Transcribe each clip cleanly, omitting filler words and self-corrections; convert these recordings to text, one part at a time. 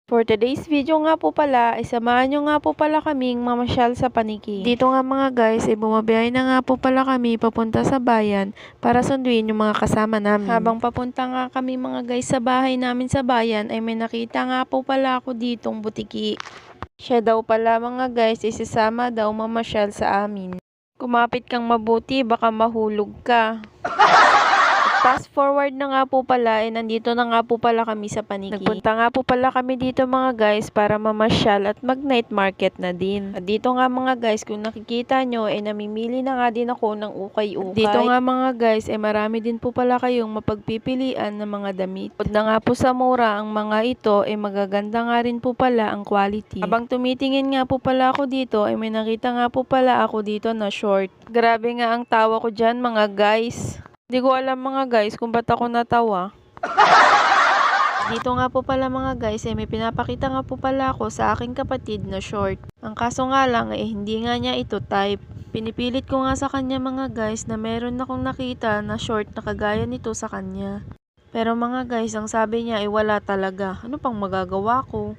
For today's video nga po pala, ay samahan nyo nga po pala kaming mamasyal sa Paniki. Dito nga mga guys, ay bumabiyahe na nga po pala kami papunta sa bayan para sunduin yung mga kasama namin. Habang papunta nga kami mga guys sa bahay namin sa bayan, ay may nakita nga po pala ako ditong butiki. Siya daw pala mga guys, isasama daw mamasyal sa amin. Kumapit kang mabuti, baka mahulog ka. Fast forward na nga po pala, nandito na nga po pala kami sa Paniki. Nagpunta nga po pala kami dito mga guys para mamasyal at mag night market na din. At dito nga mga guys, kung nakikita nyo, namimili na nga din ako ng ukay-ukay. Dito nga mga guys, marami din po pala kayong mapagpipilian ng mga damit. Pag na nga po sa mura ang mga ito, magaganda nga rin po pala ang quality. Habang tumitingin nga po pala ako dito, may nakita nga po pala ako dito na short. Grabe nga ang tawa ko dyan mga guys. Hindi ko alam mga guys kung ba't ako natawa. Dito nga po pala mga guys, may pinapakita nga po pala ako sa aking kapatid na short. Ang kaso nga lang hindi nga niya ito type. Pinipilit ko nga sa kanya mga guys na meron akong nakita na short na kagaya nito sa kanya. Pero mga guys, ang sabi niya wala talaga. Ano pang magagawa ko?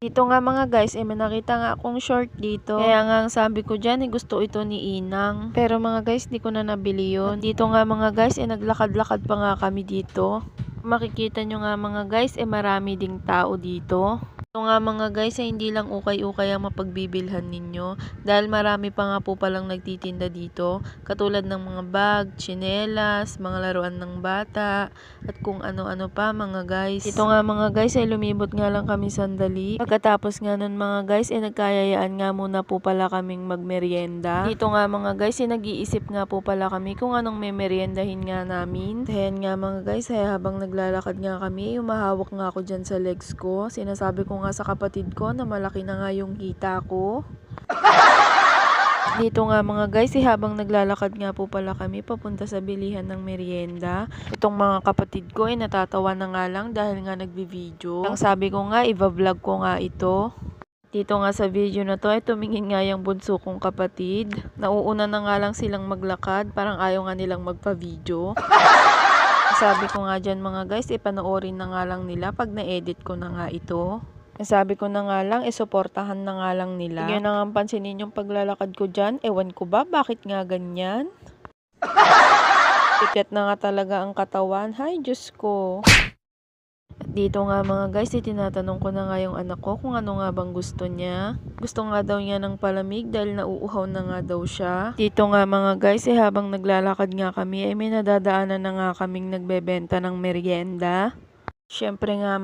Dito nga mga guys, may nakita nga akong short dito. Kaya nga ang sabi ko dyan, gusto ito ni Inang. Pero mga guys, di ko na nabili yun. Dito nga mga guys, naglakad-lakad pa nga kami dito. Makikita nyo nga mga guys, marami ding tao dito. Ito nga mga guys, hindi lang ukay-ukay ang mapagbibilhan ninyo. Dahil marami pa nga po palang nagtitinda dito. Katulad ng mga bag, tsinelas, mga laruan ng bata, at kung ano-ano pa mga guys. Ito nga mga guys, lumibot nga lang kami sandali. Pagkatapos nga nun mga guys, nagkayayaan nga muna po pala kaming magmerienda. Dito nga mga guys, nag-iisip nga po pala kami kung anong memeryendahin nga namin. Ayan nga mga guys, habang naglalakad nga kami, umahawak nga ako dyan sa legs ko. Sinasabi ko nga sa kapatid ko na malaki na nga yung hita ko. Dito nga mga guys, habang naglalakad nga po pala kami papunta sa bilihan ng merienda. Itong mga kapatid ko natatawa na nga lang dahil nga nagbi-video. Ang sabi ko nga, i-vlog ko nga ito. Dito nga sa video na to tumingin nga yung bunso kong kapatid. Nauuna na nga lang silang maglakad, parang ayaw nga nilang magpa-video. Sabi ko nga dyan mga guys, ipanoorin na nga lang nila pag na-edit ko na nga ito. Sabi ko na nga lang, suportahan na nga lang nila. Yun na nga pansinin yung paglalakad ko dyan. Ewan ko ba, bakit nga ganyan? Tiket na nga talaga ang katawan. Hay, Diyos ko. At dito nga mga guys, tinatanong ko na nga yung anak ko kung ano nga bang gusto niya. Gusto nga daw niya ng palamig dahil nauuhaw na nga daw siya. Dito nga mga guys, habang naglalakad nga kami, may nadadaanan na nga kaming nagbebenta ng merienda. Syempre nga